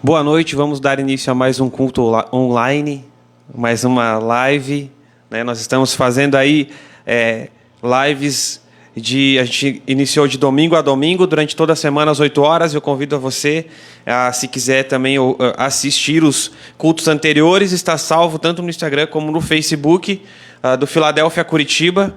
Boa noite, vamos dar início a mais um culto online, mais uma live, né? Nós estamos fazendo aí lives a gente iniciou de domingo a domingo, durante toda a semana às 8 horas. Eu convido a você, se quiser também assistir os cultos anteriores, está salvo tanto no Instagram como no Facebook do Filadélfia Curitiba.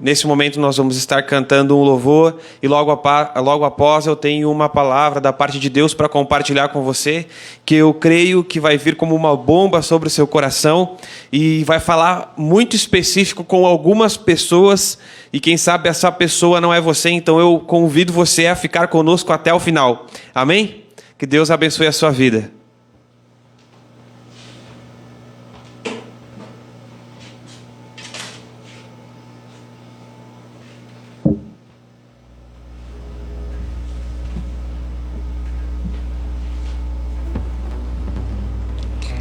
Nesse momento nós vamos estar cantando um louvor e logo após eu tenho uma palavra da parte de Deus para compartilhar com você, que eu creio que vai vir como uma bomba sobre o seu coração e vai falar muito específico com algumas pessoas, e quem sabe essa pessoa não é você, então eu convido você a ficar conosco até o final. Amém? Que Deus abençoe a sua vida.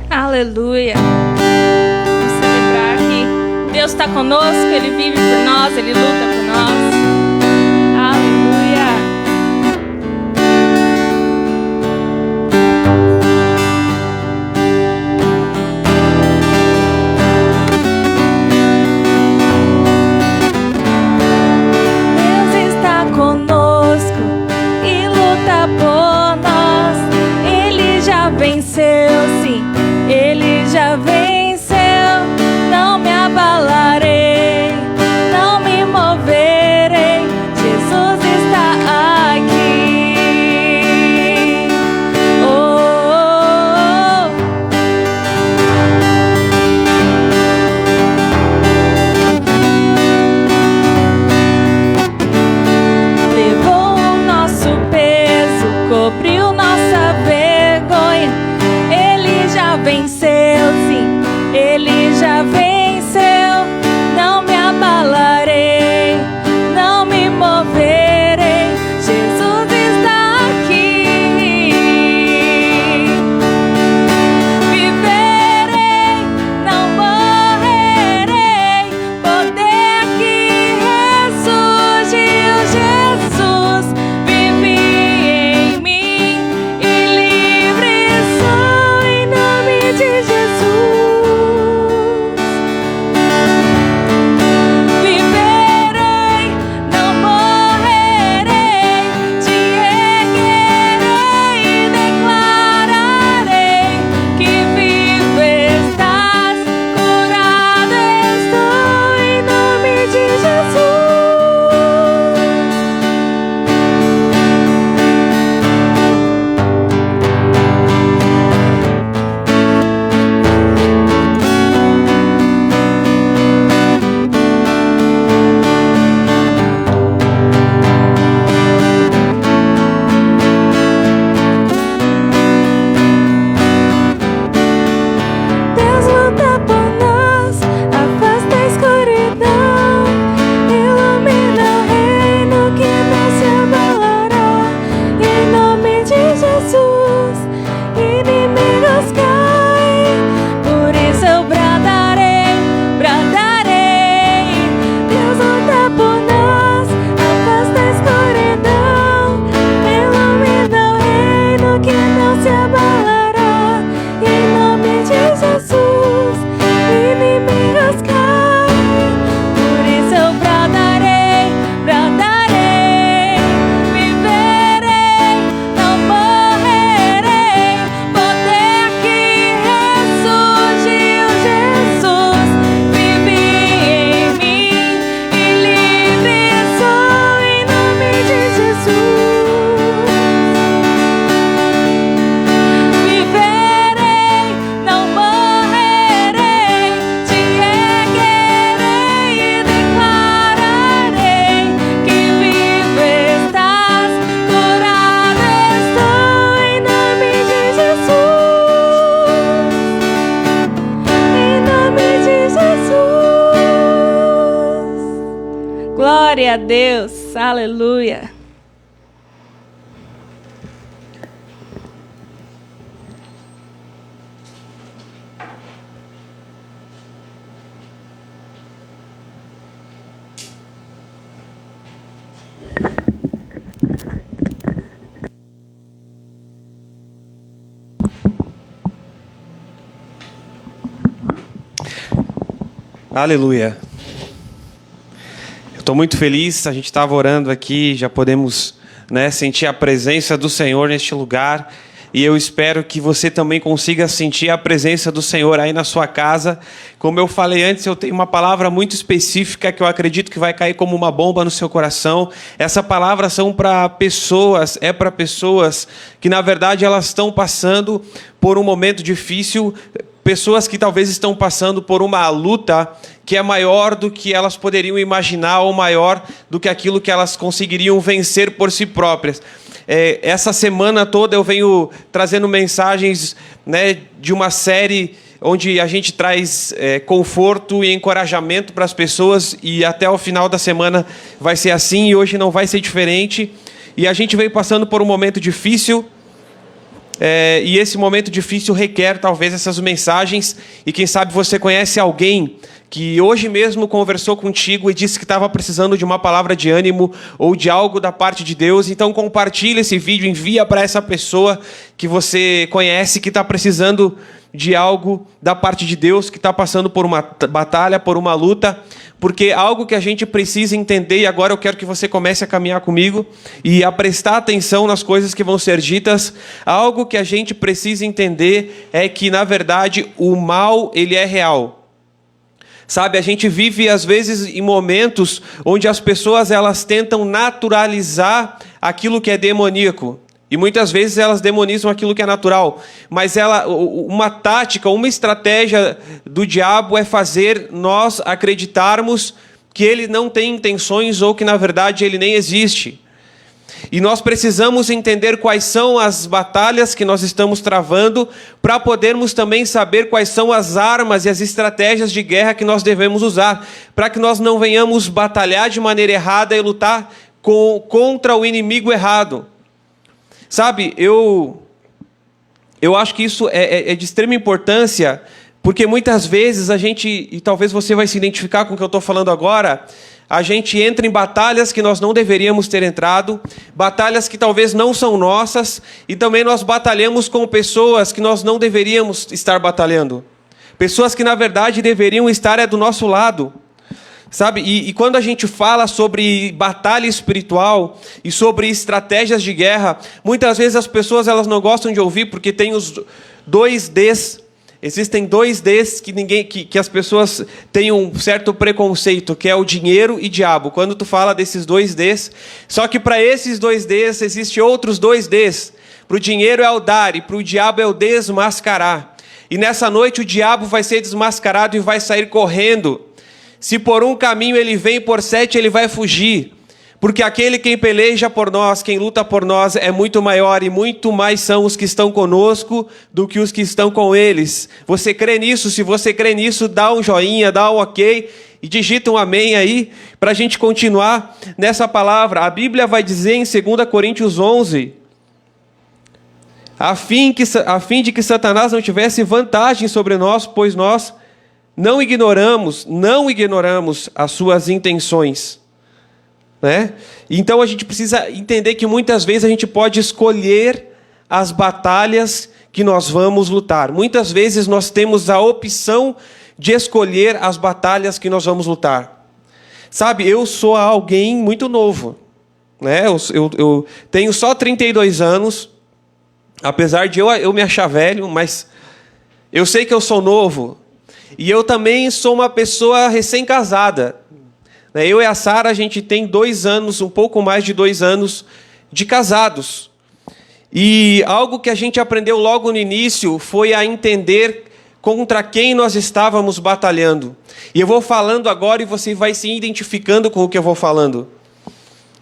Aleluia. Vamos celebrar que Deus está conosco, Ele vive por nós, Ele luta por nós. Aleluia. Deus está conosco e luta por nós. Ele já venceu, sim. Ele já venceu, não me abalarei, não me moverei, Jesus está aqui. Oh, oh, oh. Levou o nosso peso, cobriu nossa vergonha. Ele já venceu, sim, Ele já venceu, não me abalarei, não me moverei, Jesus está aqui. Viverei, não morrerei, poder que ressurgiu, Jesus vive em mim e livre sou em nome de Jesus. Viverei, não morrerei, te erguerei e declararei que vivo estás, curado estou em nome de Jesus. Deus luta por nós, afasta a escuridão, ilumina o reino que não se abalará. Em nome de Jesus, inimigos caem, por isso eu bradarei, bradarei. Deus luta por nós, afasta a escuridão, ilumina o reino que não se abalará. Em nome de Jesus, inimigos caem, por isso eu bradarei, bradarei. Viverei, não morrerei, poder que ressurgiu, Jesus vive em mim e livre sou em nome de Jesus. Viverei, não morrerei, te erguerei e declararei que vivo estás, curado estou em nome de Jesus. Em nome de Jesus. Glória a Deus, aleluia. Aleluia. Eu estou muito feliz, a gente estava orando aqui, já podemos, sentir a presença do Senhor neste lugar. E eu espero que você também consiga sentir a presença do Senhor aí na sua casa. Como eu falei antes, eu tenho uma palavra muito específica que eu acredito que vai cair como uma bomba no seu coração. Essa palavra é para pessoas que, na verdade, elas estão passando por um momento difícil, pessoas que talvez estão passando por uma luta que é maior do que elas poderiam imaginar ou maior do que aquilo que elas conseguiriam vencer por si próprias. Essa semana toda eu venho trazendo mensagens, de uma série onde a gente traz conforto e encorajamento para as pessoas, e até o final da semana vai ser assim, e hoje não vai ser diferente. E a gente vem passando por um momento difícil, e esse momento difícil requer talvez essas mensagens, e quem sabe você conhece alguém que hoje mesmo conversou contigo e disse que estava precisando de uma palavra de ânimo ou de algo da parte de Deus. Então compartilha esse vídeo, envia para essa pessoa que você conhece, que está precisando de algo da parte de Deus, que está passando por uma batalha, por uma luta, porque algo que a gente precisa entender, e agora eu quero que você comece a caminhar comigo e a prestar atenção nas coisas que vão ser ditas. Algo que a gente precisa entender é que, na verdade, o mal, ele é real. Sabe, a gente vive às vezes em momentos onde as pessoas elas tentam naturalizar aquilo que é demoníaco. E muitas vezes elas demonizam aquilo que é natural. Mas uma tática, uma estratégia do diabo é fazer nós acreditarmos que ele não tem intenções ou que na verdade ele nem existe. E nós precisamos entender quais são as batalhas que nós estamos travando para podermos também saber quais são as armas e as estratégias de guerra que nós devemos usar, para que nós não venhamos batalhar de maneira errada e lutar contra o inimigo errado. Sabe, eu acho que isso é de extrema importância, porque muitas vezes a gente, e talvez você vai se identificar com o que eu estou falando agora, a gente entra em batalhas que nós não deveríamos ter entrado, batalhas que talvez não são nossas, e também nós batalhamos com pessoas que nós não deveríamos estar batalhando. Pessoas que, na verdade, deveriam estar do nosso lado. Sabe? E quando a gente fala sobre batalha espiritual e sobre estratégias de guerra, muitas vezes as pessoas elas não gostam de ouvir porque tem os 2Ds. Existem 2Ds que as pessoas têm um certo preconceito, que é o dinheiro e diabo. Quando tu fala desses 2Ds, só que para esses 2Ds existem outros 2Ds. Para o dinheiro é o dar e para o diabo é o desmascarar. E nessa noite o diabo vai ser desmascarado e vai sair correndo. Se por um caminho ele vem, por 7 ele vai fugir. Porque aquele quem peleja por nós, quem luta por nós, é muito maior e muito mais são os que estão conosco do que os que estão com eles. Você crê nisso? Se você crê nisso, dá um joinha, dá um ok e digita um amém aí para a gente continuar nessa palavra. A Bíblia vai dizer em 2 Coríntios 11, a fim de que Satanás não tivesse vantagem sobre nós, pois nós não ignoramos as suas intenções. Então a gente precisa entender que muitas vezes a gente pode escolher as batalhas que nós vamos lutar. Muitas vezes nós temos a opção de escolher as batalhas que nós vamos lutar. Sabe, eu sou alguém muito novo. Eu tenho só 32 anos, apesar de eu me achar velho, mas eu sei que eu sou novo. E eu também sou uma pessoa recém-casada. Eu e a Sara, a gente tem 2 anos, um pouco mais de 2 anos de casados. E algo que a gente aprendeu logo no início foi a entender contra quem nós estávamos batalhando. E eu vou falando agora e você vai se identificando com o que eu vou falando.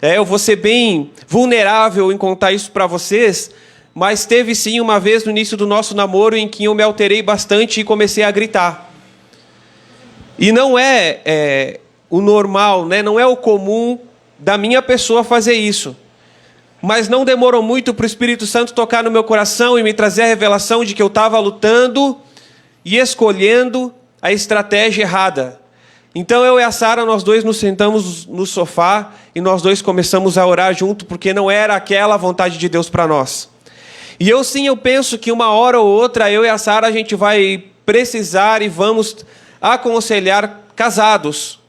Eu vou ser bem vulnerável em contar isso para vocês, mas teve sim uma vez no início do nosso namoro em que eu me alterei bastante e comecei a gritar. E não é o normal, não é o comum da minha pessoa fazer isso. Mas não demorou muito para o Espírito Santo tocar no meu coração e me trazer a revelação de que eu estava lutando e escolhendo a estratégia errada. Então eu e a Sara, nós dois nos sentamos no sofá e nós dois começamos a orar junto, porque não era aquela a vontade de Deus para nós. E eu penso que uma hora ou outra, eu e a Sara, a gente vai precisar e vamos aconselhar casados,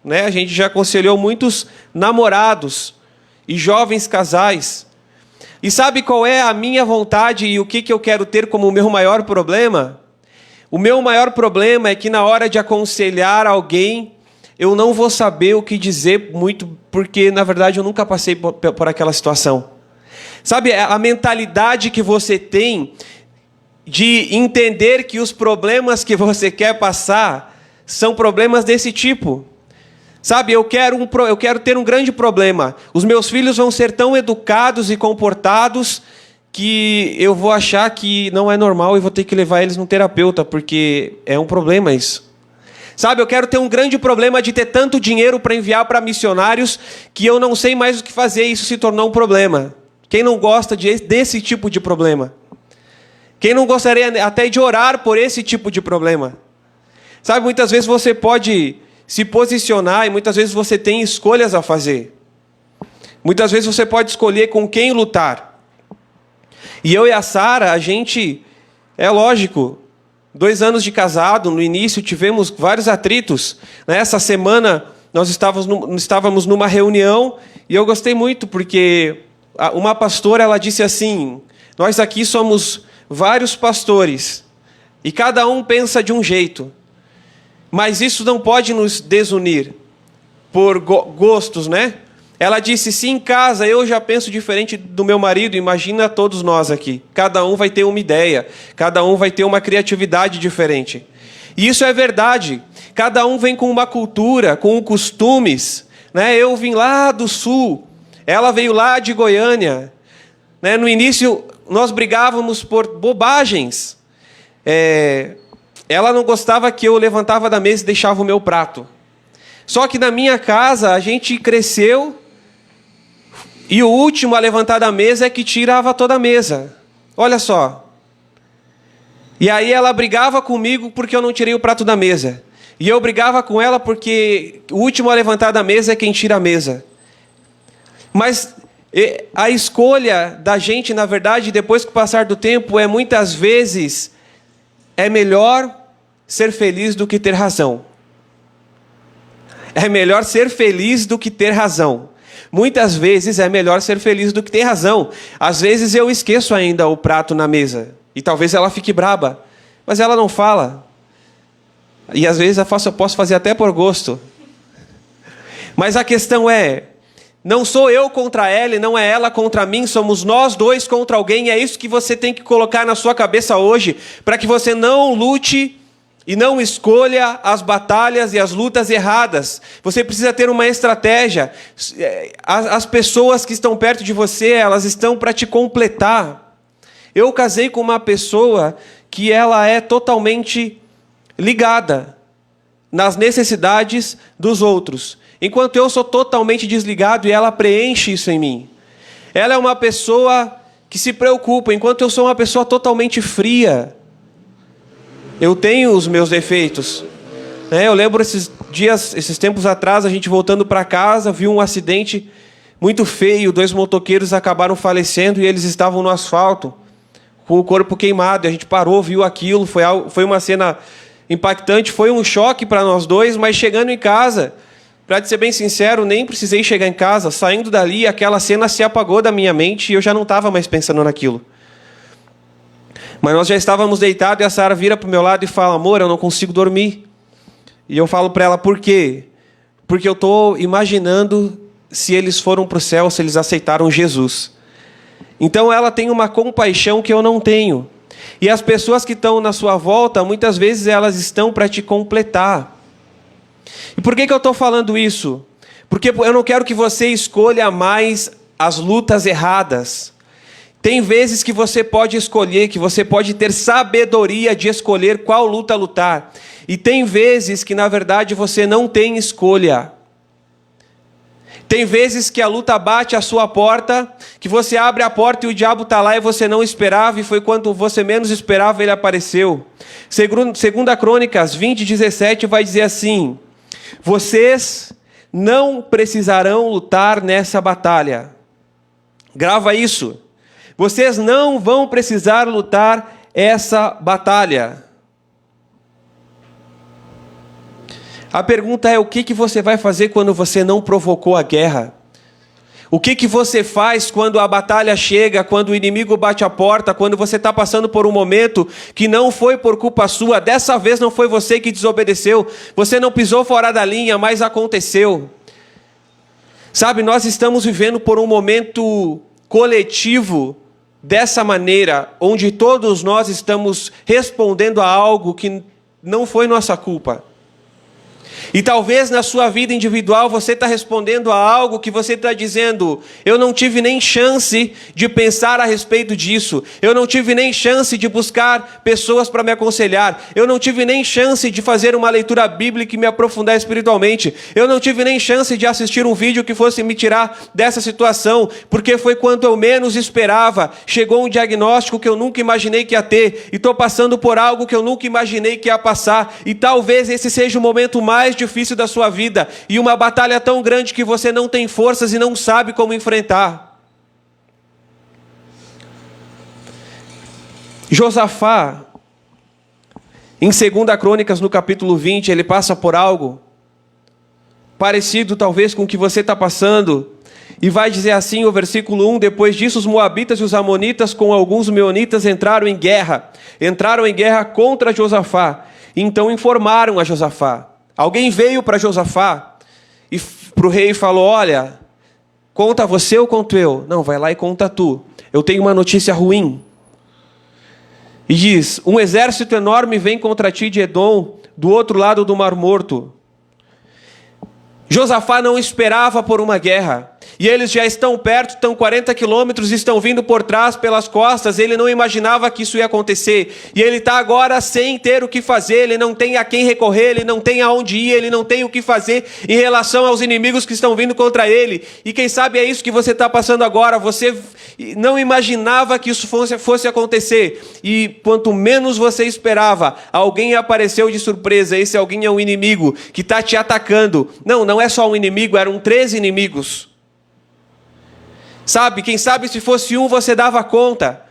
né? A gente já aconselhou muitos namorados e jovens casais. E sabe qual é a minha vontade e o que eu quero ter como o meu maior problema? O meu maior problema é que na hora de aconselhar alguém, eu não vou saber o que dizer muito, porque na verdade eu nunca passei por aquela situação. Sabe, a mentalidade que você tem de entender que os problemas que você quer passar são problemas desse tipo. Sabe, eu quero ter um grande problema. Os meus filhos vão ser tão educados e comportados que eu vou achar que não é normal e vou ter que levar eles num terapeuta, porque é um problema isso. Sabe, eu quero ter um grande problema de ter tanto dinheiro para enviar para missionários que eu não sei mais o que fazer e isso se tornou um problema. Quem não gosta desse tipo de problema? Quem não gostaria até de orar por esse tipo de problema? Sabe, muitas vezes você pode se posicionar e muitas vezes você tem escolhas a fazer. Muitas vezes você pode escolher com quem lutar. E eu e a Sara, a gente, é lógico, 2 anos de casado, no início tivemos vários atritos. Nessa semana nós estávamos numa reunião e eu gostei muito porque uma pastora ela disse assim: nós aqui somos vários pastores e cada um pensa de um jeito, mas isso não pode nos desunir por gostos, né? Ela disse: se em casa eu já penso diferente do meu marido, imagina todos nós aqui. Cada um vai ter uma ideia, cada um vai ter uma criatividade diferente. E isso é verdade. Cada um vem com uma cultura, com costumes, né? Eu vim lá do sul, ela veio lá de Goiânia, né? No início nós brigávamos por bobagens. Ela não gostava que eu levantava da mesa e deixava o meu prato. Só que na minha casa a gente cresceu e o último a levantar da mesa é que tirava toda a mesa. Olha só. E aí ela brigava comigo porque eu não tirei o prato da mesa. E eu brigava com ela porque o último a levantar da mesa é quem tira a mesa. Mas a escolha da gente, na verdade, depois que passar do tempo, é muitas vezes é melhor ser feliz do que ter razão. É melhor ser feliz do que ter razão. Muitas vezes é melhor ser feliz do que ter razão. Às vezes eu esqueço ainda o prato na mesa. E talvez ela fique braba. Mas ela não fala. E às vezes eu posso fazer até por gosto. Mas a questão é: não sou eu contra ela e não é ela contra mim. Somos nós dois contra alguém. É isso que você tem que colocar na sua cabeça hoje. Para que você não lute e não escolha as batalhas e as lutas erradas. Você precisa ter uma estratégia. As pessoas que estão perto de você, elas estão para te completar. Eu casei com uma pessoa que ela é totalmente ligada nas necessidades dos outros, enquanto eu sou totalmente desligado e ela preenche isso em mim. Ela é uma pessoa que se preocupa, enquanto eu sou uma pessoa totalmente fria. Eu tenho os meus defeitos. Eu lembro esses tempos atrás, a gente voltando para casa, viu um acidente muito feio. 2 motoqueiros acabaram falecendo e eles estavam no asfalto, com o corpo queimado. E a gente parou, viu aquilo. Foi uma cena impactante, foi um choque para nós dois, mas chegando em casa, para ser bem sincero, nem precisei chegar em casa. Saindo dali, aquela cena se apagou da minha mente e eu já não estava mais pensando naquilo. Mas nós já estávamos deitados e a Sara vira para o meu lado e fala: amor, eu não consigo dormir. E eu falo para ela: por quê? Porque eu estou imaginando se eles foram para o céu, se eles aceitaram Jesus. Então ela tem uma compaixão que eu não tenho. E as pessoas que estão na sua volta, muitas vezes elas estão para te completar. E por que eu estou falando isso? Porque eu não quero que você escolha mais as lutas erradas. Tem vezes que você pode escolher, que você pode ter sabedoria de escolher qual luta lutar. E tem vezes que, na verdade, você não tem escolha. Tem vezes que a luta bate à sua porta, que você abre a porta e o diabo está lá e você não esperava, e foi quando você menos esperava ele apareceu. Segunda Crônicas 20:17 vai dizer assim: vocês não precisarão lutar nessa batalha. Grava isso. Vocês não vão precisar lutar essa batalha. A pergunta é: o que você vai fazer quando você não provocou a guerra? O que você faz quando a batalha chega, quando o inimigo bate a porta, quando você está passando por um momento que não foi por culpa sua? Dessa vez não foi você que desobedeceu, você não pisou fora da linha, mas aconteceu. Sabe, nós estamos vivendo por um momento coletivo dessa maneira, onde todos nós estamos respondendo a algo que não foi nossa culpa. E talvez na sua vida individual você está respondendo a algo que você está dizendo: eu não tive nem chance de pensar a respeito disso, eu não tive nem chance de buscar pessoas para me aconselhar, eu não tive nem chance de fazer uma leitura bíblica e me aprofundar espiritualmente, eu não tive nem chance de assistir um vídeo que fosse me tirar dessa situação, porque foi quando eu menos esperava, chegou um diagnóstico que eu nunca imaginei que ia ter, e estou passando por algo que eu nunca imaginei que ia passar, e talvez esse seja o momento mais difícil da sua vida, e uma batalha tão grande que você não tem forças e não sabe como enfrentar. Josafá, em 2 Crônicas, no capítulo 20, ele passa por algo parecido talvez com o que você está passando, e vai dizer assim o versículo 1: depois disso os moabitas e os amonitas com alguns meunitas entraram em guerra contra Josafá, então informaram a Josafá. Alguém veio para Josafá e para o rei falou: olha, conta você ou conto eu? Não, vai lá e conta tu. Eu tenho uma notícia ruim. E diz: um exército enorme vem contra ti de Edom, do outro lado do Mar Morto. Josafá não esperava por uma guerra. E eles já estão perto, estão 40 quilômetros, estão vindo por trás, pelas costas. Ele não imaginava que isso ia acontecer. E ele está agora sem ter o que fazer, ele não tem a quem recorrer, ele não tem aonde ir, ele não tem o que fazer em relação aos inimigos que estão vindo contra ele. E quem sabe é isso que você está passando agora. Você não imaginava que isso fosse acontecer. E quanto menos você esperava, alguém apareceu de surpresa. Esse alguém é um inimigo que está te atacando. Não é só um inimigo, eram 13 inimigos. Sabe, quem sabe se fosse um você dava conta.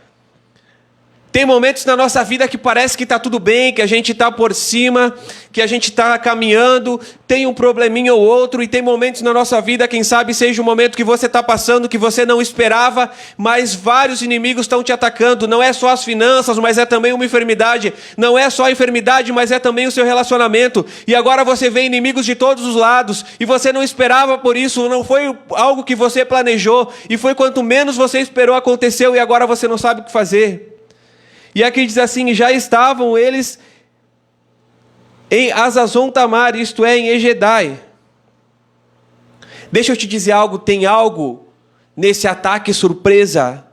Tem momentos na nossa vida que parece que está tudo bem, que a gente está por cima, que a gente está caminhando, tem um probleminha ou outro, e tem momentos na nossa vida, quem sabe seja o momento que você está passando, que você não esperava, mas vários inimigos estão te atacando. Não é só as finanças, mas é também uma enfermidade. Não é só a enfermidade, mas é também o seu relacionamento. E agora você vê inimigos de todos os lados, e você não esperava por isso, não foi algo que você planejou, e foi quanto menos você esperou aconteceu, e agora você não sabe o que fazer. E aqui diz assim: já estavam eles em Hazazon Tamar, isto é, em Egedai. Deixa eu te dizer algo, tem algo nesse ataque surpresa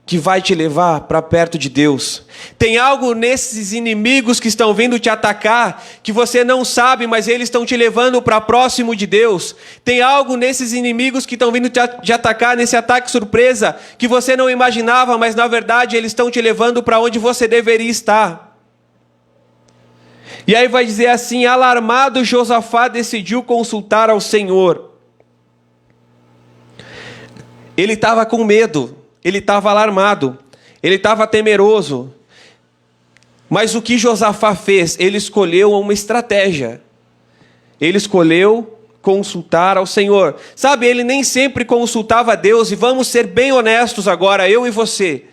que vai te levar para perto de Deus. Tem algo nesses inimigos que estão vindo te atacar, que você não sabe, mas eles estão te levando para próximo de Deus. Tem algo nesses inimigos que estão vindo te atacar, nesse ataque surpresa, que você não imaginava, mas na verdade eles estão te levando para onde você deveria estar. E aí vai dizer assim: alarmado, Josafá decidiu consultar ao Senhor. Ele estava com medo. Ele estava alarmado, ele estava temeroso. Mas o que Josafá fez? Ele escolheu uma estratégia. Ele escolheu consultar ao Senhor. Sabe, ele nem sempre consultava a Deus, e vamos ser bem honestos agora, eu e você.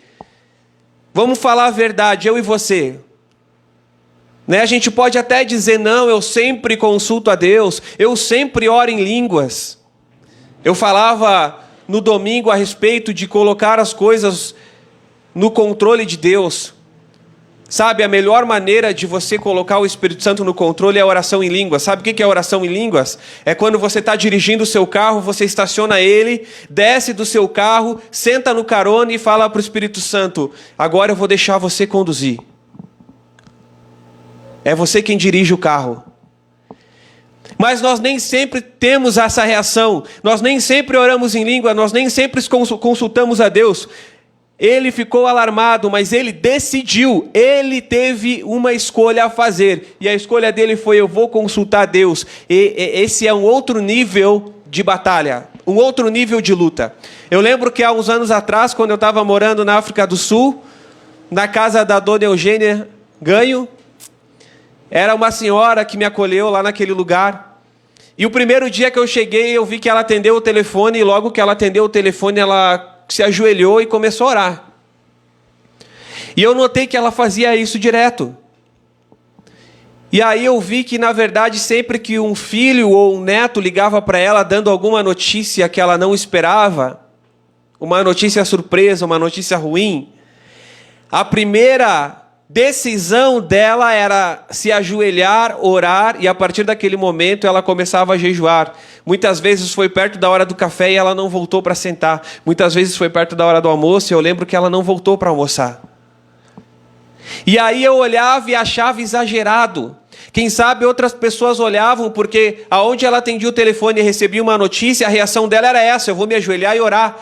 Vamos falar a verdade, eu e você. Né? A gente pode até dizer: não, eu sempre consulto a Deus, eu sempre oro em línguas. Eu falava no domingo a respeito de colocar as coisas no controle de Deus. Sabe, a melhor maneira de você colocar o Espírito Santo no controle é a oração em línguas. Sabe o que é oração em línguas? É quando você está dirigindo o seu carro, você estaciona ele, desce do seu carro, senta no carona e fala para o Espírito Santo: agora eu vou deixar você conduzir. É você quem dirige o carro. Mas nós nem sempre temos essa reação, nós nem sempre oramos em língua, nós nem sempre consultamos a Deus. Ele ficou alarmado, mas ele decidiu, ele teve uma escolha a fazer, e a escolha dele foi: eu vou consultar a Deus. E esse é um outro nível de batalha, um outro nível de luta. Eu lembro que há uns anos atrás, quando eu estava morando na África do Sul, na casa da dona Eugênia Ganho, Era uma senhora que me acolheu lá naquele lugar. E o primeiro dia que eu cheguei, eu vi que ela atendeu o telefone, e logo que ela atendeu o telefone, ela se ajoelhou e começou a orar. E eu notei que ela fazia isso direto. E aí eu vi que, na verdade, sempre que um filho ou um neto ligava para ela dando alguma notícia que ela não esperava, uma notícia surpresa, uma notícia ruim, a primeira decisão dela era se ajoelhar, orar, e a partir daquele momento ela começava a jejuar. Muitas vezes foi perto da hora do café e ela não voltou para sentar. Muitas vezes foi perto da hora do almoço e eu lembro que ela não voltou para almoçar. E aí eu olhava e achava exagerado. Quem sabe outras pessoas olhavam, porque aonde ela atendia o telefone e recebia uma notícia, a reação dela era essa: eu vou me ajoelhar e orar.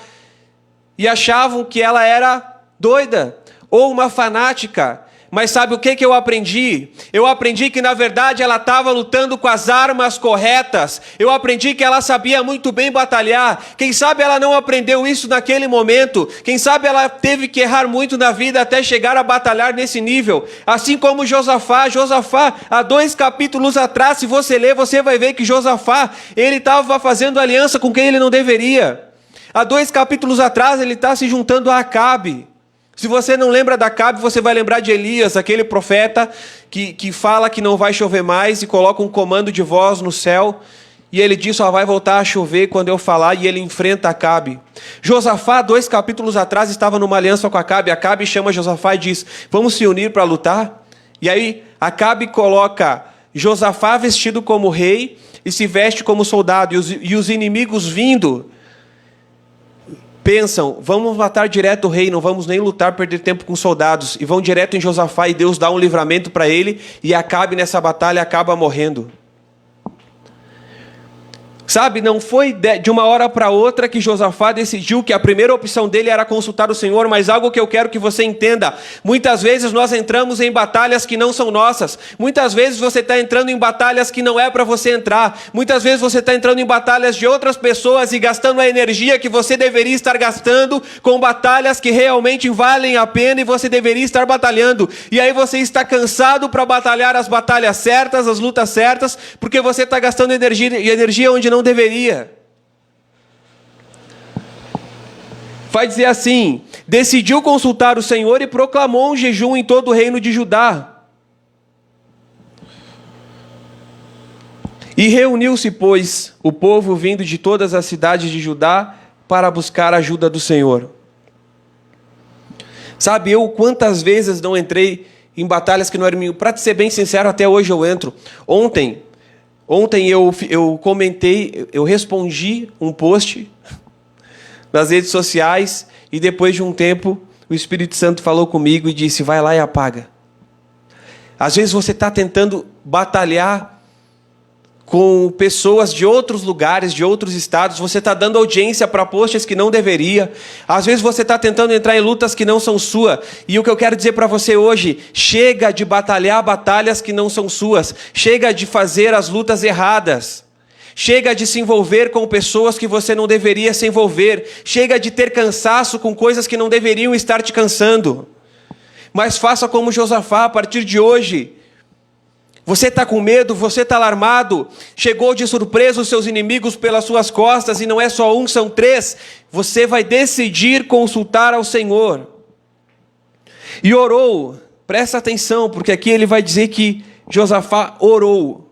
E achavam que ela era doida ou uma fanática. Mas sabe o que eu aprendi? Eu aprendi que, na verdade, ela estava lutando com as armas corretas. Eu aprendi que ela sabia muito bem batalhar. Quem sabe ela não aprendeu isso naquele momento. Quem sabe ela teve que errar muito na vida até chegar a batalhar nesse nível. Assim como Josafá, há 2 capítulos atrás, se você ler, você vai ver que Josafá, ele estava fazendo aliança com quem ele não deveria. Há 2 capítulos atrás, ele está se juntando a Acabe. Se você não lembra de Acabe, você vai lembrar de Elias, aquele profeta que fala que não vai chover mais e coloca um comando de voz no céu. E ele diz: só vai voltar a chover quando eu falar, e ele enfrenta Acabe. Josafá, 2 capítulos atrás, estava numa aliança com Acabe. Acabe chama Josafá e diz: vamos se unir para lutar? E aí Acabe coloca Josafá vestido como rei e se veste como soldado. E os inimigos vindo pensam: vamos matar direto o rei, não vamos nem lutar, perder tempo com soldados. E vão direto em Josafá e Deus dá um livramento para ele. E Acabe nessa batalha acaba morrendo. Sabe, não foi de uma hora para outra que Josafá decidiu que a primeira opção dele era consultar o Senhor, mas algo que eu quero que você entenda: muitas vezes nós entramos em batalhas que não são nossas, muitas vezes você está entrando em batalhas que não é para você entrar, muitas vezes você está entrando em batalhas de outras pessoas e gastando a energia que você deveria estar gastando com batalhas que realmente valem a pena e você deveria estar batalhando, e aí você está cansado para batalhar as batalhas certas, as lutas certas, porque você está gastando energia onde não deveria. Vai dizer assim: decidiu consultar o Senhor e proclamou um jejum em todo o reino de Judá. E reuniu-se, pois, o povo vindo de todas as cidades de Judá para buscar a ajuda do Senhor. Sabe, eu quantas vezes não entrei em batalhas que não eram minhas? Para te ser bem sincero, até hoje eu entro. Ontem eu comentei, eu respondi um post nas redes sociais e depois de um tempo o Espírito Santo falou comigo e disse: vai lá e apaga. Às vezes você está tentando batalhar com pessoas de outros lugares, de outros estados, você está dando audiência para posts que não deveria, às vezes você está tentando entrar em lutas que não são suas, e o que eu quero dizer para você hoje: chega de batalhar batalhas que não são suas, chega de fazer as lutas erradas, chega de se envolver com pessoas que você não deveria se envolver, chega de ter cansaço com coisas que não deveriam estar te cansando, mas faça como Josafá a partir de hoje. Você está com medo, você está alarmado, chegou de surpresa os seus inimigos pelas suas costas, e não é só um, são 3, você vai decidir consultar ao Senhor. E orou, presta atenção, porque aqui ele vai dizer que Josafá orou.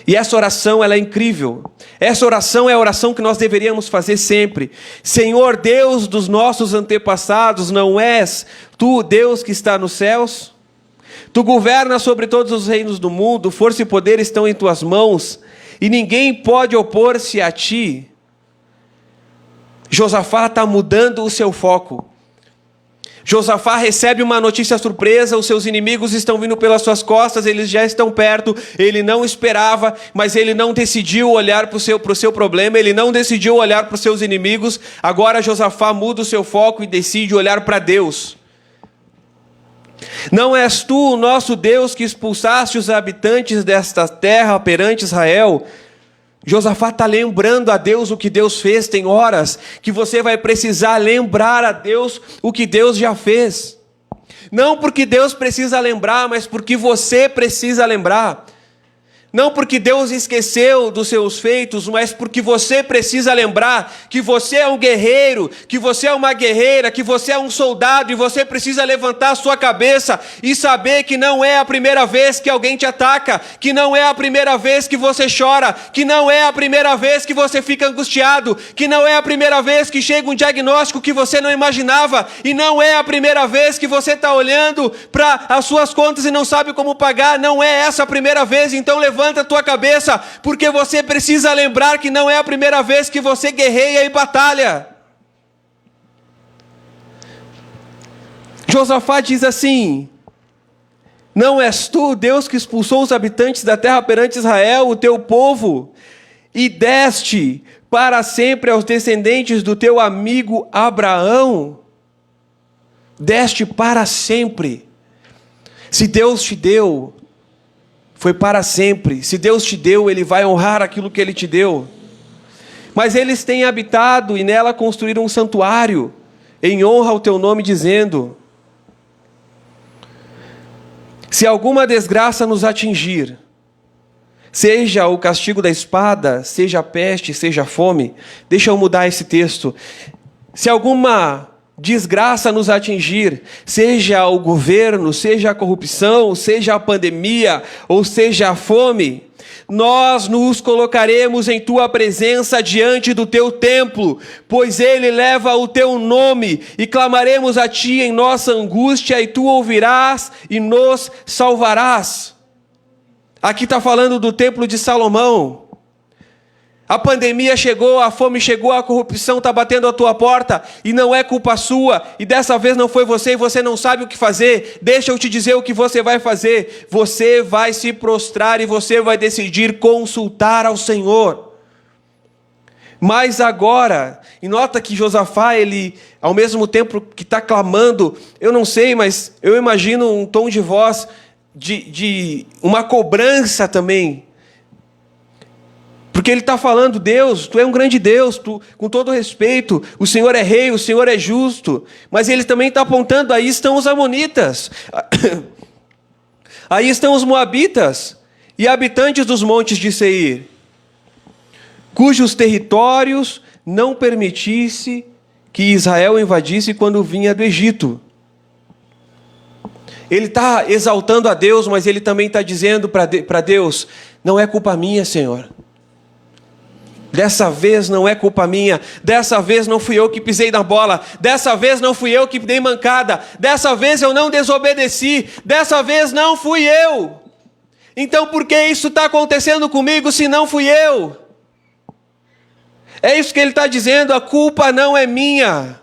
E essa oração, ela é incrível. Essa oração é a oração que nós deveríamos fazer sempre. Senhor Deus dos nossos antepassados, não és tu Deus que está nos céus? Tu governas sobre todos os reinos do mundo, força e poder estão em tuas mãos, e ninguém pode opor-se a ti. Josafá está mudando o seu foco. Josafá recebe uma notícia surpresa, os seus inimigos estão vindo pelas suas costas, eles já estão perto, ele não esperava, mas ele não decidiu olhar para o seu problema, ele não decidiu olhar para os seus inimigos. Agora Josafá muda o seu foco e decide olhar para Deus. Não és tu o nosso Deus que expulsaste os habitantes desta terra perante Israel? Josafá está lembrando a Deus o que Deus fez. Tem horas que você vai precisar lembrar a Deus o que Deus já fez. Não porque Deus precisa lembrar, mas porque você precisa lembrar. Não porque Deus esqueceu dos seus feitos, mas porque você precisa lembrar que você é um guerreiro, que você é uma guerreira, que você é um soldado e você precisa levantar a sua cabeça e saber que não é a primeira vez que alguém te ataca, que não é a primeira vez que você chora, que não é a primeira vez que você fica angustiado, que não é a primeira vez que chega um diagnóstico que você não imaginava e não é a primeira vez que você está olhando para as suas contas e não sabe como pagar, não é essa a primeira vez, então levanta a tua cabeça, porque você precisa lembrar que não é a primeira vez que você guerreia e batalha. Josafá diz assim: não és tu, Deus, que expulsou os habitantes da terra perante Israel, o teu povo, e deste para sempre aos descendentes do teu amigo Abraão? Deste para sempre. Se Deus te deu, foi para sempre. Se Deus te deu, Ele vai honrar aquilo que Ele te deu. Mas eles têm habitado e nela construíram um santuário em honra ao teu nome, dizendo: se alguma desgraça nos atingir, seja o castigo da espada, seja a peste, seja a fome. Deixa eu mudar esse texto. Se alguma desgraça nos atingir, seja o governo, seja a corrupção, seja a pandemia, ou seja a fome, nós nos colocaremos em tua presença diante do teu templo, pois ele leva o teu nome, e clamaremos a ti em nossa angústia, e tu ouvirás e nos salvarás. Aqui está falando do templo de Salomão. A pandemia chegou, a fome chegou, a corrupção está batendo a tua porta e não é culpa sua, e dessa vez não foi você e você não sabe o que fazer. Deixa eu te dizer o que você vai fazer. Você vai se prostrar e você vai decidir consultar ao Senhor. Mas agora, e nota que Josafá, ele, ao mesmo tempo que está clamando, eu não sei, mas eu imagino um tom de voz de uma cobrança também. Porque ele está falando: Deus, tu é um grande Deus, tu, com todo respeito, o Senhor é rei, o Senhor é justo. Mas ele também está apontando: aí estão os amonitas, aí estão os moabitas e habitantes dos montes de Seir, cujos territórios não permitisse que Israel invadisse quando vinha do Egito. Ele está exaltando a Deus, mas ele também está dizendo para Deus: não é culpa minha, Senhor. Dessa vez não é culpa minha, dessa vez não fui eu que pisei na bola, dessa vez não fui eu que dei mancada, dessa vez eu não desobedeci, dessa vez não fui eu. Então por que isso está acontecendo comigo se não fui eu? É isso que ele está dizendo: a culpa não é minha.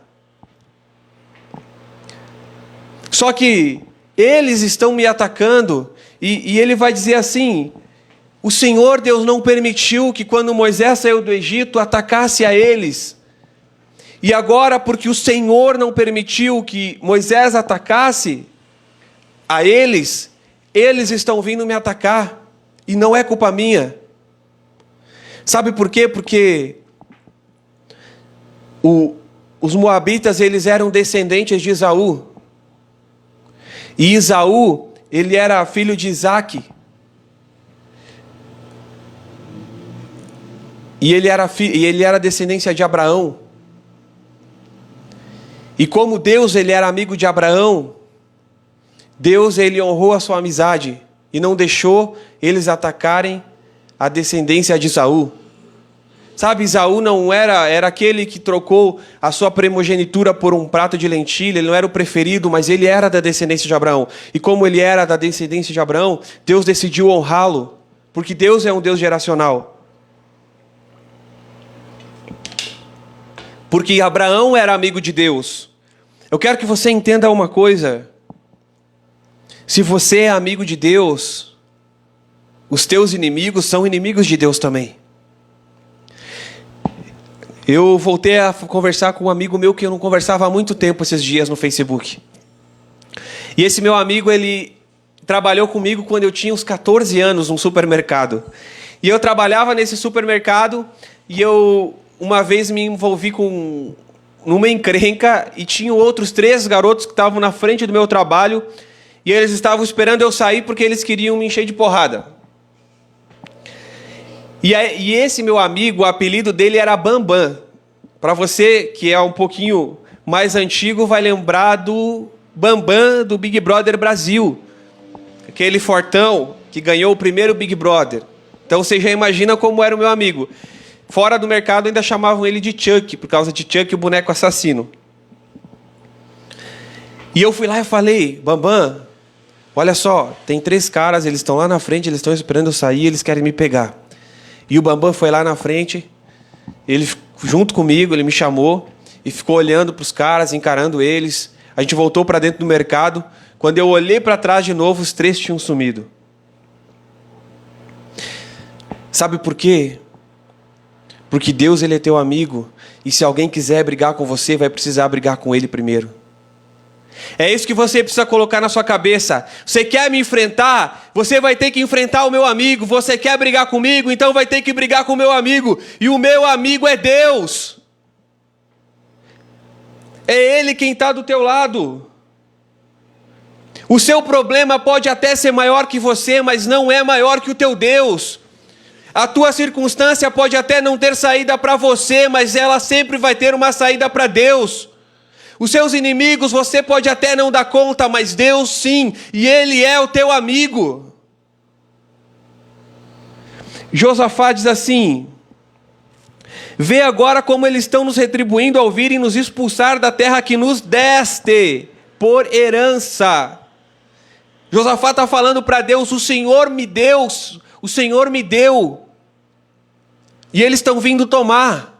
Só que eles estão me atacando, e ele vai dizer assim: o Senhor Deus não permitiu que quando Moisés saiu do Egito atacasse a eles. E agora, porque o Senhor não permitiu que Moisés atacasse a eles, eles estão vindo me atacar. E não é culpa minha. Sabe por quê? Porque os moabitas, eles eram descendentes de Esaú. E Esaú, ele era filho de Isaque. E ele era descendência de Abraão. E como Deus, ele era amigo de Abraão, Deus, ele honrou a sua amizade e não deixou eles atacarem a descendência de Esaú. Sabe, Esaú não era aquele que trocou a sua primogenitura por um prato de lentilha. Ele não era o preferido, mas ele era da descendência de Abraão. E como ele era da descendência de Abraão, Deus decidiu honrá-lo, porque Deus é um Deus geracional. Porque Abraão era amigo de Deus. Eu quero que você entenda uma coisa: se você é amigo de Deus, os teus inimigos são inimigos de Deus também. Eu voltei a conversar com um amigo meu que eu não conversava há muito tempo esses dias no Facebook. E esse meu amigo, ele trabalhou comigo quando eu tinha uns 14 anos num supermercado. E eu trabalhava nesse supermercado e eu uma vez me envolvi com numa encrenca e tinham outros 3 garotos que estavam na frente do meu trabalho e eles estavam esperando eu sair porque eles queriam me encher de porrada. E esse meu amigo, o apelido dele era Bambam. Para você que é um pouquinho mais antigo, vai lembrar do Bambam do Big Brother Brasil. Aquele fortão que ganhou o primeiro Big Brother. Então você já imagina como era o meu amigo. Fora do mercado ainda chamavam ele de Chuck, por causa de Chuck, o boneco assassino. E eu fui lá e falei, Bambam, olha só, tem 3 caras, eles estão lá na frente, eles estão esperando eu sair, eles querem me pegar. E o Bambam foi lá na frente, ele junto comigo, ele me chamou e ficou olhando para os caras, encarando eles. A gente voltou para dentro do mercado. Quando eu olhei para trás de novo, os 3 tinham sumido. Sabe por quê? Porque Deus, ele é teu amigo. E se alguém quiser brigar com você, vai precisar brigar com ele primeiro. É isso que você precisa colocar na sua cabeça. Você quer me enfrentar? Você vai ter que enfrentar o meu amigo. Você quer brigar comigo? Então vai ter que brigar com o meu amigo. E o meu amigo é Deus. É Ele quem está do teu lado. O seu problema pode até ser maior que você, mas não é maior que o teu Deus. A tua circunstância pode até não ter saída para você, mas ela sempre vai ter uma saída para Deus. Os seus inimigos você pode até não dar conta, mas Deus sim, e Ele é o teu amigo. Josafá diz assim: vê agora como eles estão nos retribuindo ao virem nos expulsar da terra que nos deste por herança. Josafá está falando para Deus, o Senhor me deu, o Senhor me deu, e eles estão vindo tomar.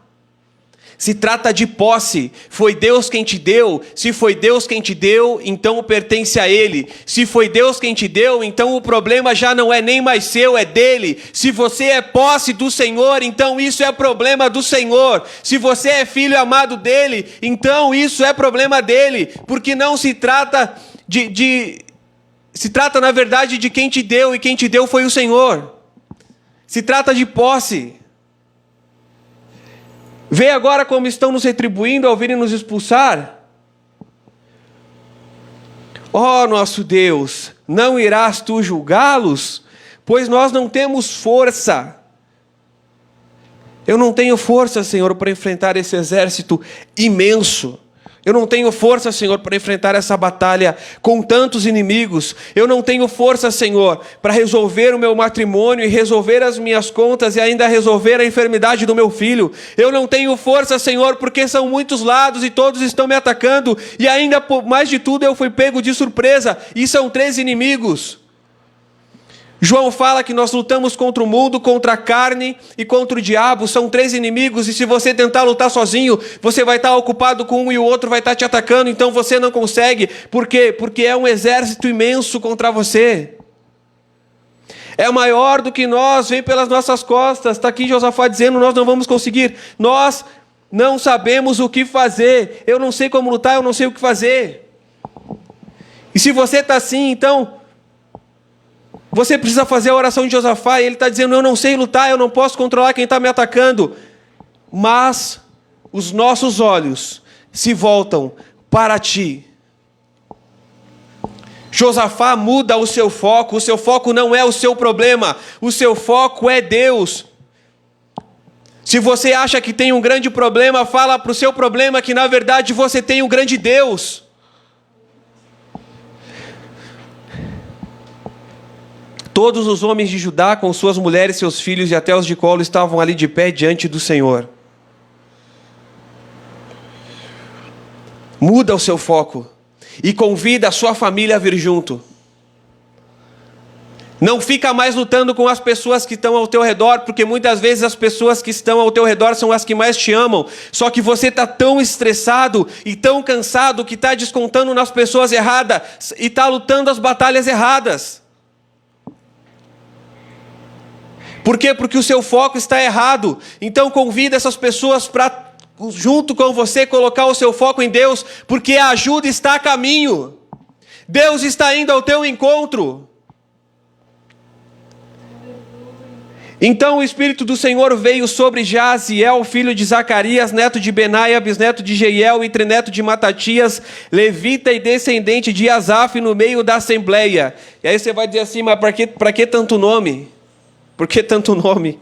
Se trata de posse, foi Deus quem te deu. Se foi Deus quem te deu, então pertence a Ele. Se foi Deus quem te deu, então o problema já não é nem mais seu, é dele. Se você é posse do Senhor, então isso é problema do Senhor. Se você é filho amado dele, então isso é problema dele. Porque não se trata se trata na verdade de quem te deu, e quem te deu foi o Senhor. Se trata de posse. Vê agora como estão nos retribuindo ao virem nos expulsar. Ó nosso Deus, não irás tu julgá-los? Pois nós não temos força. Eu não tenho força, Senhor, para enfrentar esse exército imenso. Eu não tenho força, Senhor, para enfrentar essa batalha com tantos inimigos. Eu não tenho força, Senhor, para resolver o meu matrimônio e resolver as minhas contas e ainda resolver a enfermidade do meu filho. Eu não tenho força, Senhor, porque são muitos lados e todos estão me atacando. E ainda, por mais de tudo, eu fui pego de surpresa. E são 3 inimigos. João fala que nós lutamos contra o mundo, contra a carne e contra o diabo. São 3 inimigos, e se você tentar lutar sozinho, você vai estar ocupado com um e o outro vai estar te atacando, então você não consegue. Por quê? Porque é um exército imenso contra você. É maior do que nós, vem pelas nossas costas. Está aqui Josafá dizendo, nós não vamos conseguir. Nós não sabemos o que fazer. Eu não sei como lutar, eu não sei o que fazer. E se você está assim, então você precisa fazer a oração de Josafá, e ele está dizendo, eu não sei lutar, eu não posso controlar quem está me atacando. Mas os nossos olhos se voltam para ti. Josafá muda o seu foco não é o seu problema, o seu foco é Deus. Se você acha que tem um grande problema, fala para o seu problema que na verdade você tem um grande Deus. Todos os homens de Judá, com suas mulheres, seus filhos e até os de colo, estavam ali de pé diante do Senhor. Muda o seu foco e convida a sua família a vir junto. Não fica mais lutando com as pessoas que estão ao teu redor, porque muitas vezes as pessoas que estão ao teu redor são as que mais te amam. Só que você está tão estressado e tão cansado que está descontando nas pessoas erradas e está lutando as batalhas erradas. Por quê? Porque o seu foco está errado. Então convida essas pessoas para, junto com você, colocar o seu foco em Deus, porque a ajuda está a caminho. Deus está indo ao teu encontro. Então o Espírito do Senhor veio sobre Jaziel, filho de Zacarias, neto de Benaia, bisneto de Jeiel e trineto de Matatias, levita e descendente de Asaf, no meio da assembleia. E aí você vai dizer assim, mas para que tanto nome? Por que tanto nome?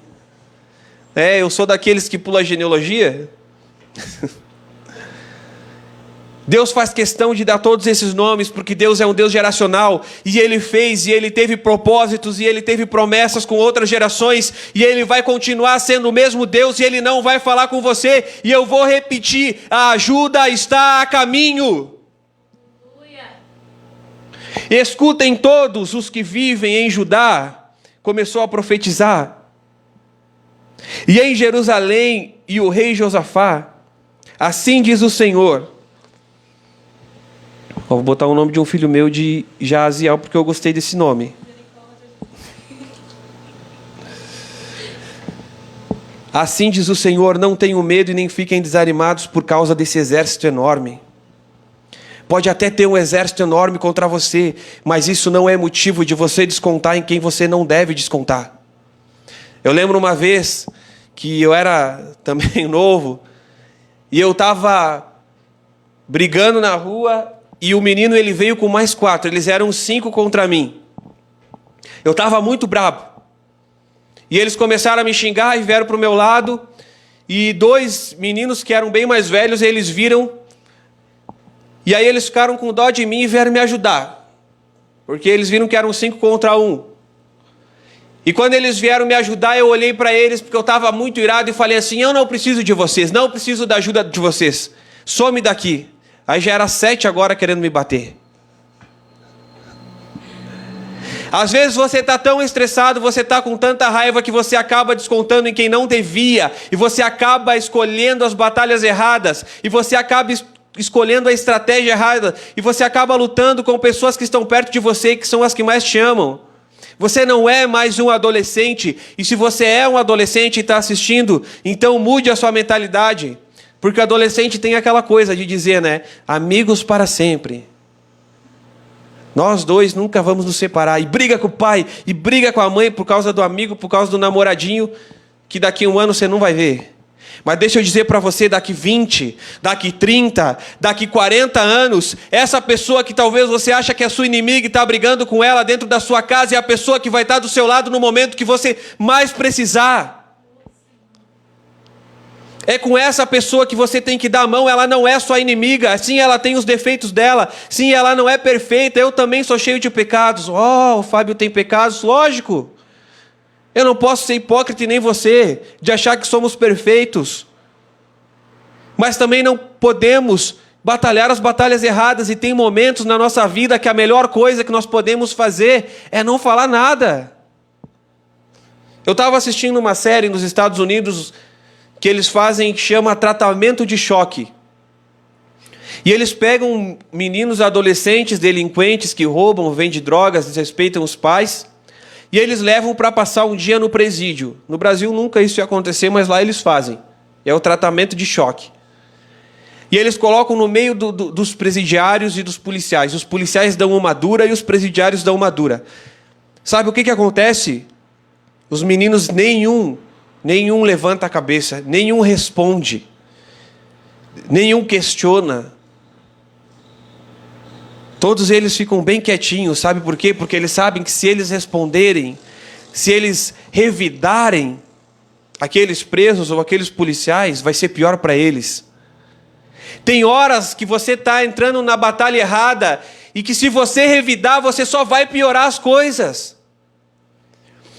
Eu sou daqueles que pula a genealogia? Deus faz questão de dar todos esses nomes, porque Deus é um Deus geracional, e Ele fez, e Ele teve propósitos, e Ele teve promessas com outras gerações, e Ele vai continuar sendo o mesmo Deus, e Ele não vai falar com você, e eu vou repetir, a ajuda está a caminho. Escutem todos os que vivem em Judá, começou a profetizar, e em Jerusalém, e o rei Josafá, assim diz o Senhor. Vou botar o nome de um filho meu de Jaziel, porque eu gostei desse nome. Assim diz o Senhor, não tenham medo e nem fiquem desanimados por causa desse exército enorme. Pode até ter um exército enorme contra você, mas isso não é motivo de você descontar em quem você não deve descontar. Eu lembro uma vez que eu era também novo, e eu estava brigando na rua, e o menino ele veio com mais 4, eles eram 5 contra mim. Eu estava muito bravo. E eles começaram a me xingar e vieram para o meu lado. E 2 meninos que eram bem mais velhos, eles viram. E aí eles ficaram com dó de mim e vieram me ajudar. Porque eles viram que eram 5 contra 1. E quando eles vieram me ajudar, eu olhei para eles, porque eu estava muito irado e falei assim, eu não preciso de vocês, não preciso da ajuda de vocês. Some daqui. Aí já era 7 agora querendo me bater. Às vezes você está tão estressado, você está com tanta raiva que você acaba descontando em quem não devia. E você acaba escolhendo as batalhas erradas. E você acaba escolhendo a estratégia errada. E você acaba lutando com pessoas que estão perto de você, que são as que mais te amam. Você não é mais um adolescente. E se você é um adolescente e está assistindo, então mude a sua mentalidade. Porque o adolescente tem aquela coisa de dizer, né? Amigos para sempre. Nós 2 nunca vamos nos separar. E briga com o pai, e briga com a mãe por causa do amigo, por causa do namoradinho, que daqui 1 ano você não vai ver. Mas deixa eu dizer para você, daqui 20, daqui 30, daqui 40 anos, essa pessoa que talvez você acha que é sua inimiga e está brigando com ela dentro da sua casa, é a pessoa que vai estar do seu lado no momento que você mais precisar. É com essa pessoa que você tem que dar a mão, ela não é sua inimiga, sim, ela tem os defeitos dela, sim, ela não é perfeita, eu também sou cheio de pecados. O Fábio tem pecados, lógico. Eu não posso ser hipócrita e nem você, de achar que somos perfeitos. Mas também não podemos batalhar as batalhas erradas, e tem momentos na nossa vida que a melhor coisa que nós podemos fazer é não falar nada. Eu estava assistindo uma série nos Estados Unidos, que eles fazem, que chama tratamento de choque. E eles pegam meninos adolescentes, delinquentes, que roubam, vendem drogas, desrespeitam os pais, e eles levam para passar um dia no presídio. No Brasil nunca isso ia acontecer, mas lá eles fazem. É o tratamento de choque. E eles colocam no meio dos presidiários e dos policiais. Os policiais dão uma dura e os presidiários dão uma dura. Sabe o que acontece? Os meninos, nenhum levanta a cabeça, nenhum responde, nenhum questiona. Todos eles ficam bem quietinhos, sabe por quê? Porque eles sabem que se eles responderem, se eles revidarem aqueles presos ou aqueles policiais, vai ser pior para eles. Tem horas que você está entrando na batalha errada e que se você revidar, você só vai piorar as coisas.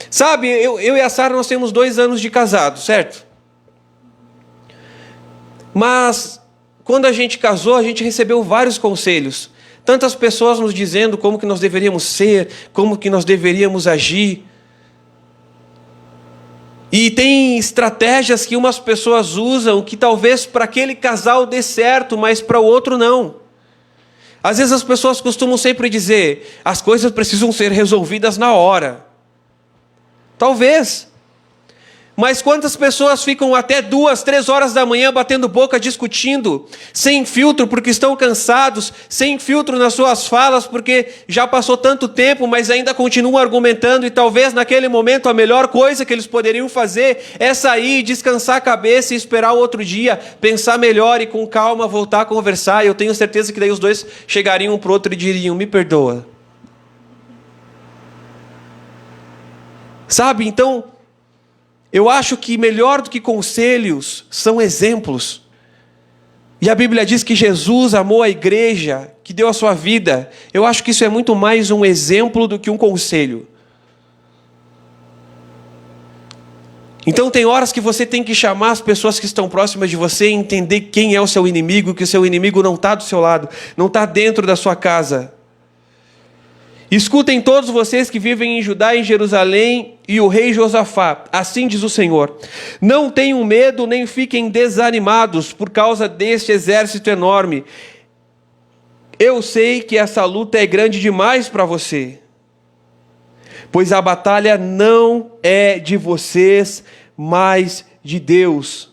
Sabe, eu e a Sara, nós temos 2 anos de casado, certo? Mas, quando a gente casou, a gente recebeu vários conselhos. Tantas pessoas nos dizendo como que nós deveríamos ser, como que nós deveríamos agir. E tem estratégias que umas pessoas usam que talvez para aquele casal dê certo, mas para o outro não. Às vezes as pessoas costumam sempre dizer, as coisas precisam ser resolvidas na hora. Talvez. Mas quantas pessoas ficam até 2, 3 horas da manhã batendo boca, discutindo, sem filtro porque estão cansados, sem filtro nas suas falas porque já passou tanto tempo, mas ainda continuam argumentando, e talvez naquele momento a melhor coisa que eles poderiam fazer é sair, descansar a cabeça e esperar o outro dia, pensar melhor e com calma voltar a conversar. E eu tenho certeza que daí os dois chegariam um para o outro e diriam: me perdoa. Sabe, então, eu acho que melhor do que conselhos são exemplos. E a Bíblia diz que Jesus amou a igreja, que deu a sua vida. Eu acho que isso é muito mais um exemplo do que um conselho. Então tem horas que você tem que chamar as pessoas que estão próximas de você e entender quem é o seu inimigo, que o seu inimigo não está do seu lado, não está dentro da sua casa. Escutem todos vocês que vivem em Judá e em Jerusalém e o rei Josafá, assim diz o Senhor: não tenham medo nem fiquem desanimados por causa deste exército enorme. Eu sei que essa luta é grande demais para você, pois a batalha não é de vocês, mas de Deus.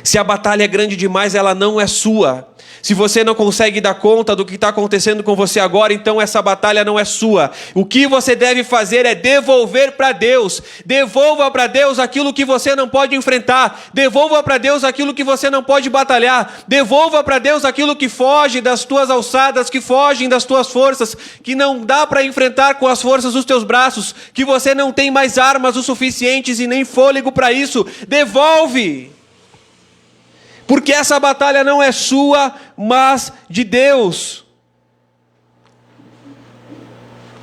Se a batalha é grande demais, ela não é sua. Se você não consegue dar conta do que está acontecendo com você agora, então essa batalha não é sua. O que você deve fazer é devolver para Deus. Devolva para Deus aquilo que você não pode enfrentar. Devolva para Deus aquilo que você não pode batalhar. Devolva para Deus aquilo que foge das tuas alçadas, que fogem das tuas forças, que não dá para enfrentar com as forças dos teus braços, que você não tem mais armas o suficientes e nem fôlego para isso. Devolve! Porque essa batalha não é sua, mas de Deus.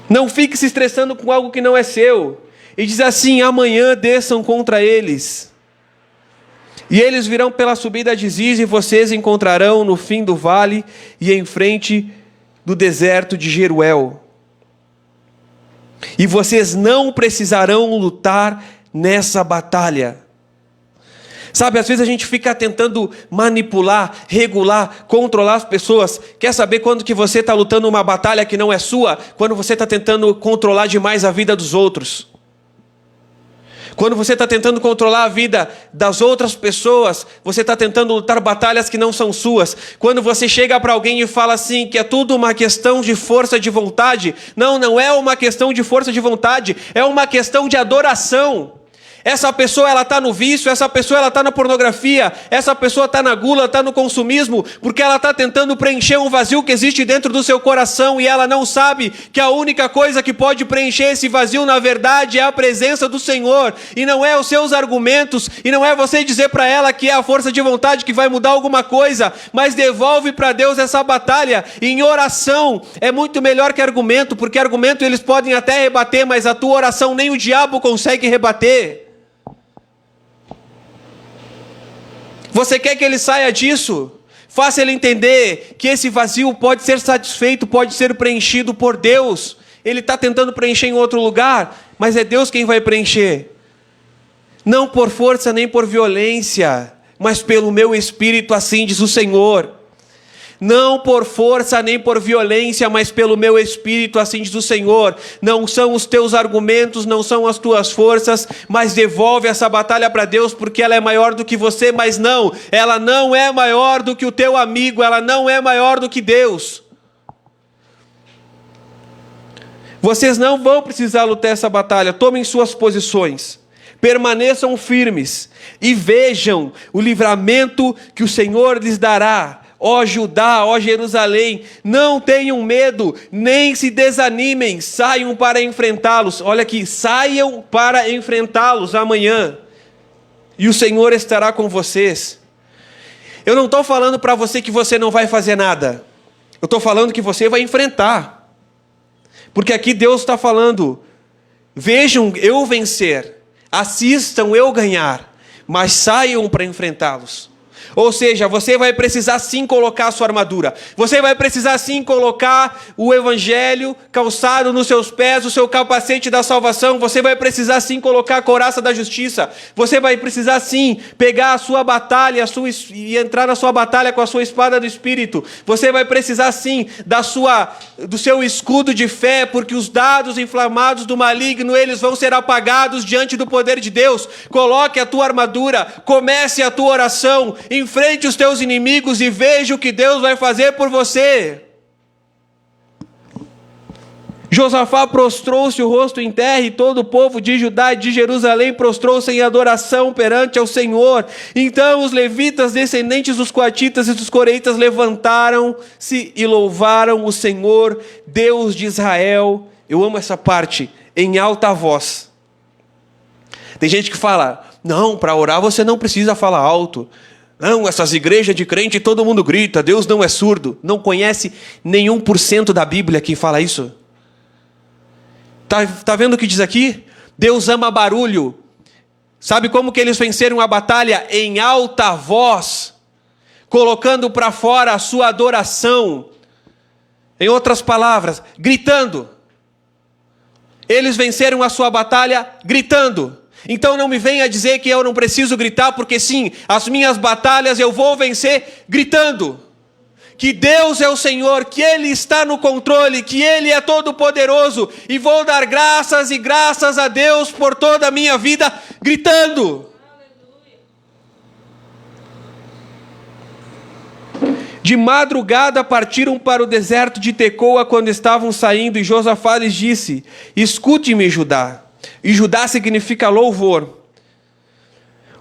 Não fique se estressando com algo que não é seu. E diz assim: amanhã desçam contra eles. E eles virão pela subida de Ziz, e vocês encontrarão no fim do vale e em frente do deserto de Jeruel. E vocês não precisarão lutar nessa batalha. Sabe, às vezes a gente fica tentando manipular, regular, controlar as pessoas. Quer saber quando que você está lutando uma batalha que não é sua? Quando você está tentando controlar demais a vida dos outros. Quando você está tentando controlar a vida das outras pessoas, você está tentando lutar batalhas que não são suas. Quando você chega para alguém e fala assim, que é tudo uma questão de força de vontade. Não, não é uma questão de força de vontade, é uma questão de adoração. Essa pessoa ela está no vício, essa pessoa ela está na pornografia, essa pessoa está na gula, está no consumismo, porque ela está tentando preencher um vazio que existe dentro do seu coração e ela não sabe que a única coisa que pode preencher esse vazio na verdade é a presença do Senhor, e não é os seus argumentos, e não é você dizer para ela que é a força de vontade que vai mudar alguma coisa, mas devolve para Deus essa batalha em oração. É muito melhor que argumento, porque argumento eles podem até rebater, mas a tua oração nem o diabo consegue rebater. Você quer que ele saia disso? Faça ele entender que esse vazio pode ser satisfeito, pode ser preenchido por Deus. Ele está tentando preencher em outro lugar, mas é Deus quem vai preencher. Não por força nem por violência, mas pelo meu espírito, assim diz o Senhor. Não por força nem por violência, mas pelo meu espírito, assim diz o Senhor. Não são os teus argumentos, não são as tuas forças, mas devolve essa batalha para Deus, porque ela é maior do que você, mas não, ela não é maior do que o teu amigo, ela não é maior do que Deus. Vocês não vão precisar lutar essa batalha, tomem suas posições, permaneçam firmes e vejam o livramento que o Senhor lhes dará. Ó Judá, ó Jerusalém, não tenham medo, nem se desanimem, saiam para enfrentá-los. Olha aqui, saiam para enfrentá-los amanhã, e o Senhor estará com vocês. Eu não estou falando para você que você não vai fazer nada, eu estou falando que você vai enfrentar, porque aqui Deus está falando: vejam eu vencer, assistam eu ganhar, mas saiam para enfrentá-los. Ou seja, você vai precisar sim colocar a sua armadura. Você vai precisar sim colocar o evangelho calçado nos seus pés, o seu capacete da salvação. Você vai precisar sim colocar a couraça da justiça. Você vai precisar sim pegar a sua batalha e entrar na sua batalha com a sua espada do Espírito. Você vai precisar sim do seu escudo de fé, porque os dados inflamados do maligno, eles vão ser apagados diante do poder de Deus. Coloque a tua armadura, comece a tua oração, enfrente os teus inimigos e veja o que Deus vai fazer por você. Josafá prostrou-se o rosto em terra e todo o povo de Judá e de Jerusalém prostrou-se em adoração perante ao Senhor. Então os levitas, descendentes dos coatitas e dos coreitas, levantaram-se e louvaram o Senhor, Deus de Israel. Eu amo essa parte, em alta voz. Tem gente que fala, não, para orar você não precisa falar alto. Não, essas igrejas de crente todo mundo grita, Deus não é surdo. Não conhece nenhum por cento da Bíblia que fala isso. Tá vendo o que diz aqui? Deus ama barulho. Sabe como que eles venceram a batalha? Em alta voz, colocando para fora a sua adoração. Em outras palavras, gritando. Eles venceram a sua batalha gritando. Então não me venha dizer que eu não preciso gritar, porque sim, as minhas batalhas eu vou vencer gritando. Que Deus é o Senhor, que Ele está no controle, que Ele é todo poderoso, e vou dar graças e graças a Deus por toda a minha vida, gritando. De madrugada partiram para o deserto de Tecoa quando estavam saindo, e Josafá lhes disse, escute-me, Judá. E Judá significa louvor.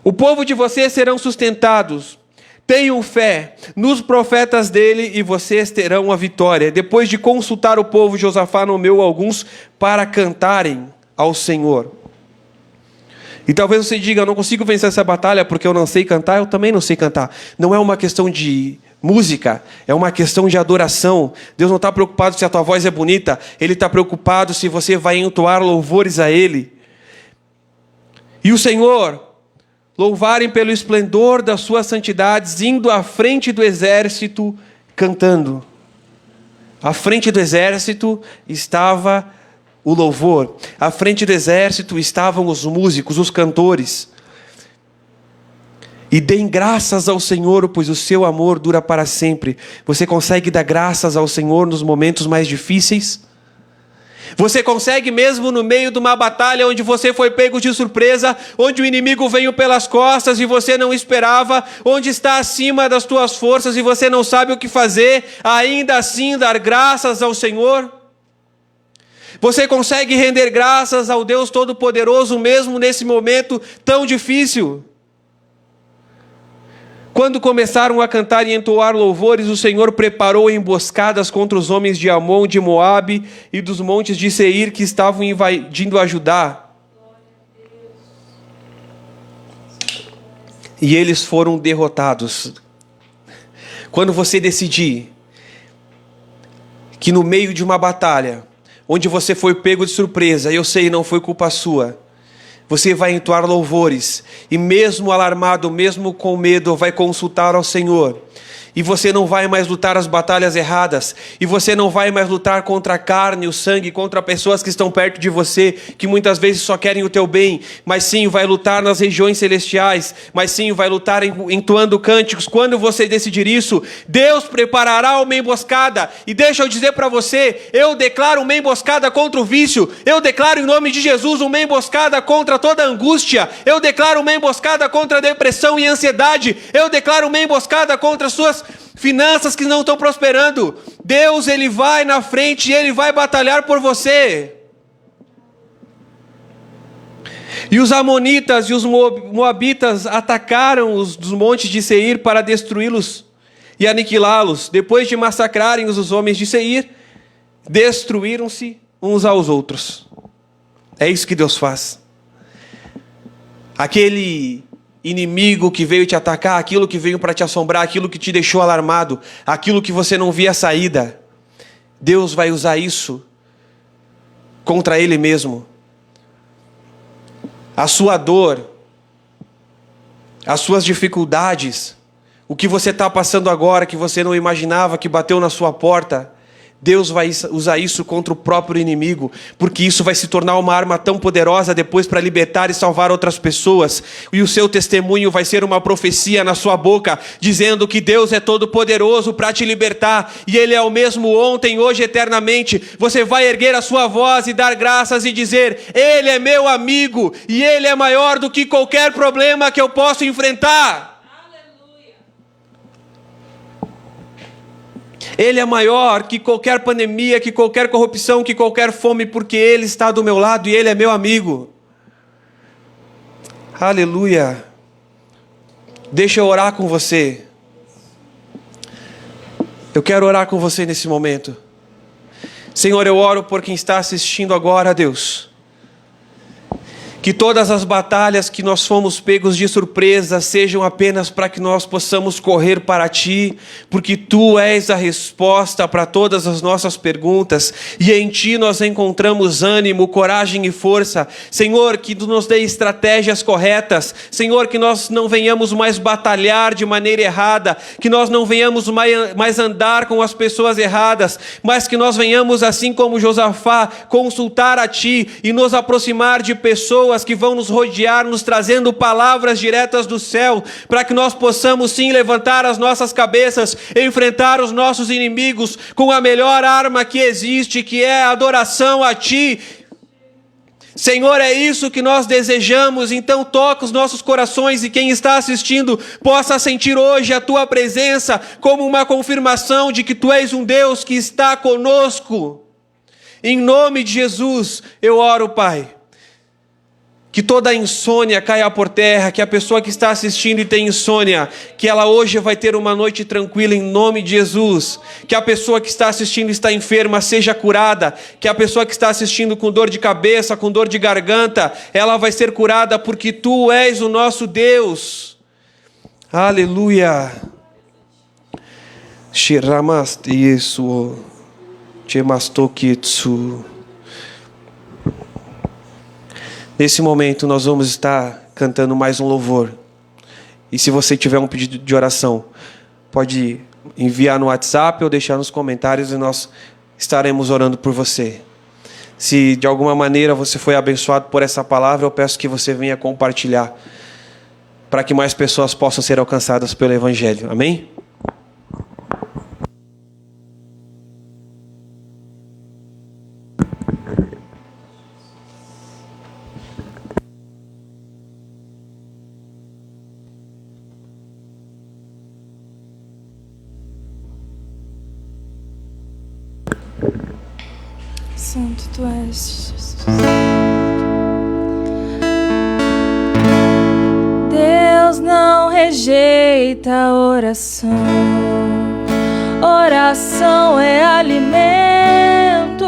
O povo de vocês serão sustentados. Tenham fé nos profetas dele e vocês terão a vitória. Depois de consultar o povo, Josafá nomeou alguns para cantarem ao Senhor. E talvez você diga, eu não consigo vencer essa batalha porque eu não sei cantar. Eu também não sei cantar. Não é uma questão de música, é uma questão de adoração. Deus não está preocupado se a tua voz é bonita. Ele está preocupado se você vai entoar louvores a Ele. E o Senhor louvarem pelo esplendor das suas santidades, indo à frente do exército, cantando. À frente do exército estava o louvor. À frente do exército estavam os músicos, os cantores. E deem graças ao Senhor, pois o seu amor dura para sempre. Você consegue dar graças ao Senhor nos momentos mais difíceis? Você consegue mesmo no meio de uma batalha onde você foi pego de surpresa, onde o inimigo veio pelas costas e você não esperava, onde está acima das tuas forças e você não sabe o que fazer, ainda assim dar graças ao Senhor? Você consegue render graças ao Deus Todo-Poderoso mesmo nesse momento tão difícil? Quando começaram a cantar e entoar louvores, o Senhor preparou emboscadas contra os homens de Amon, de Moabe e dos montes de Seir que estavam invadindo a Judá. E eles foram derrotados. Quando você decidir que no meio de uma batalha, onde você foi pego de surpresa, eu sei, não foi culpa sua, você vai entoar louvores, e mesmo alarmado, mesmo com medo, vai consultar ao Senhor. E você não vai mais lutar as batalhas erradas. E você não vai mais lutar contra a carne, o sangue, contra pessoas que estão perto de você, que muitas vezes só querem o teu bem. Mas sim, vai lutar nas regiões celestiais. Mas sim, vai lutar entoando cânticos. Quando você decidir isso, Deus preparará uma emboscada. E deixa eu dizer para você, eu declaro uma emboscada contra o vício. Eu declaro em nome de Jesus uma emboscada contra toda angústia. Eu declaro uma emboscada contra a depressão e ansiedade. Eu declaro uma emboscada contra as suas finanças que não estão prosperando. Deus, Ele vai na frente e Ele vai batalhar por você. E os amonitas e os moabitas atacaram os dos montes de Seir para destruí-los e aniquilá-los. Depois de massacrarem os homens de Seir, destruíram-se uns aos outros. É isso que Deus faz. Aquele inimigo que veio te atacar, aquilo que veio para te assombrar, aquilo que te deixou alarmado, aquilo que você não via saída, Deus vai usar isso contra Ele mesmo. A sua dor, as suas dificuldades, o que você está passando agora, que você não imaginava, que bateu na sua porta, Deus vai usar isso contra o próprio inimigo, porque isso vai se tornar uma arma tão poderosa depois para libertar e salvar outras pessoas. E o seu testemunho vai ser uma profecia na sua boca, dizendo que Deus é todo poderoso para te libertar, e Ele é o mesmo ontem, hoje, eternamente. Você vai erguer a sua voz e dar graças e dizer: Ele é meu amigo, e Ele é maior do que qualquer problema que eu possa enfrentar. Ele é maior que qualquer pandemia, que qualquer corrupção, que qualquer fome, porque Ele está do meu lado e Ele é meu amigo. Aleluia. Deixa eu orar com você. Eu quero orar com você nesse momento. Senhor, eu oro por quem está assistindo agora, Deus. Que todas as batalhas que nós fomos pegos de surpresa sejam apenas para que nós possamos correr para Ti, porque Tu és a resposta para todas as nossas perguntas, e em Ti nós encontramos ânimo, coragem e força. Senhor, que Tu nos dê estratégias corretas. Senhor, que nós não venhamos mais batalhar de maneira errada, que nós não venhamos mais andar com as pessoas erradas, mas que nós venhamos, assim como Josafá, consultar a Ti e nos aproximar de pessoas que vão nos rodear, nos trazendo palavras diretas do céu, para que nós possamos sim levantar as nossas cabeças, enfrentar os nossos inimigos com a melhor arma que existe, que é a adoração a Ti. Senhor, é isso que nós desejamos. Então toca os nossos corações, e quem está assistindo possa sentir hoje a Tua presença como uma confirmação de que Tu és um Deus que está conosco. Em nome de Jesus eu oro, Pai. Que toda a insônia caia por terra, que a pessoa que está assistindo e tem insônia, que ela hoje vai ter uma noite tranquila em nome de Jesus. Que a pessoa que está assistindo e está enferma seja curada. Que a pessoa que está assistindo com dor de cabeça, com dor de garganta, ela vai ser curada, porque Tu és o nosso Deus. Aleluia. Shiramaste Yesu. Chemastokitsu. Nesse momento nós vamos estar cantando mais um louvor. E se você tiver um pedido de oração, pode enviar no WhatsApp ou deixar nos comentários, e nós estaremos orando por você. Se de alguma maneira você foi abençoado por essa palavra, eu peço que você venha compartilhar, para que mais pessoas possam ser alcançadas pelo Evangelho. Amém? Santo Tu és, Jesus. Deus não rejeita a oração. Oração é alimento.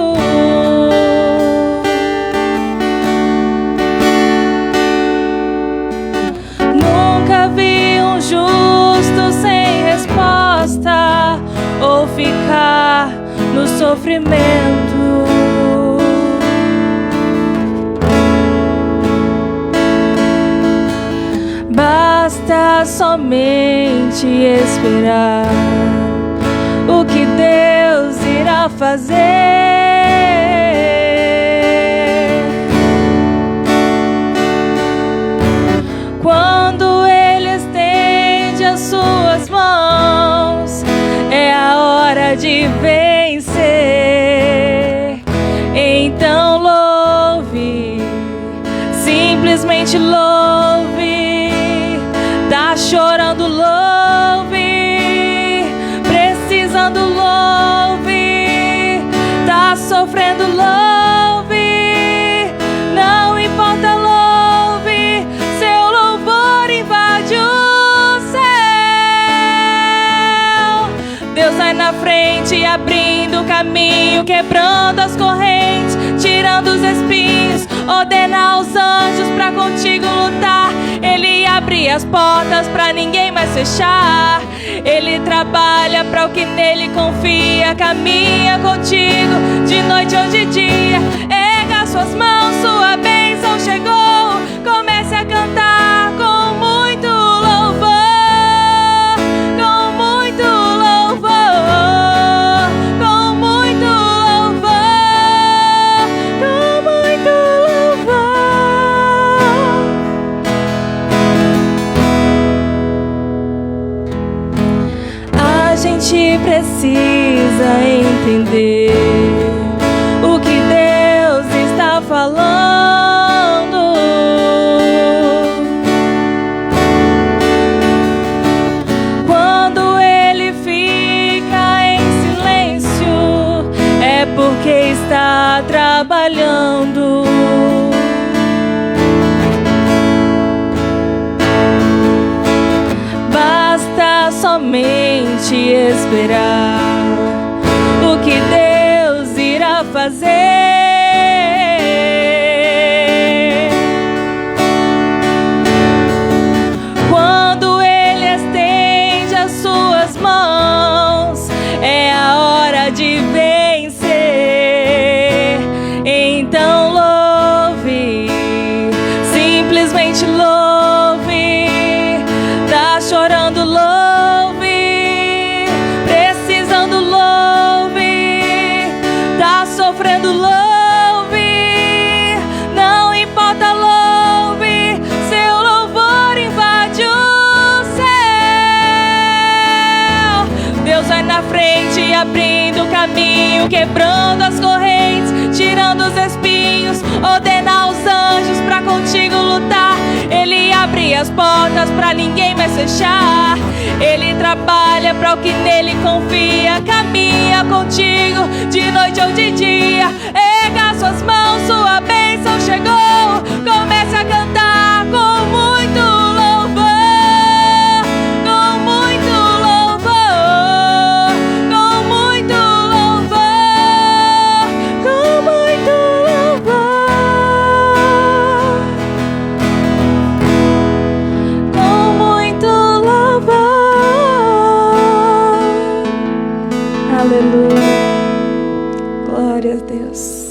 Nunca vi um justo sem resposta ou ficar no sofrimento. Basta somente esperar o que Deus irá fazer. Quando Ele estende as suas mãos, é a hora de vencer. Então louve, simplesmente louve. Tá chorando, louve. Precisando, louve. Tá sofrendo, louve. Não importa, louve. Seu louvor invade o céu. Deus vai na frente, abrindo o caminho, quebrando as correntes, tirando os espinhos, ordena aos anjos pra contigo lutar. Ele abre as portas pra ninguém mais fechar. Ele trabalha pra o que nele confia. Caminha contigo de noite ou de dia. Erga suas mãos, sua bênção chegou. Comece a cantar com muito louvor. precisa entender o que Deus está falando. Quando Ele fica em silêncio, é porque está trabalhando. Basta somente esperar o que Deus irá fazer. Quando Ele estende as suas mãos, é a hora de vencer. Então louve, simplesmente louve. Tá chorando, louve. Precisando, louve. Tá sofrendo, louve. Não importa, louve. Seu louvor invade o céu. Deus vai na frente, abrindo o caminho, quebrando as correntes, tirando os espinhos, ordena os anjos pra contigo lutar. Ele abre as portas pra ninguém mais fechar. Ele trabalha pra o que nele confia. Caminha contigo de noite ou de dia. Erga suas mãos, sua bênção chegou. Comece a cantar com muito louvor, com muito louvor, com muito louvor, com muito louvor, com muito louvor. Aleluia. Glória a Deus.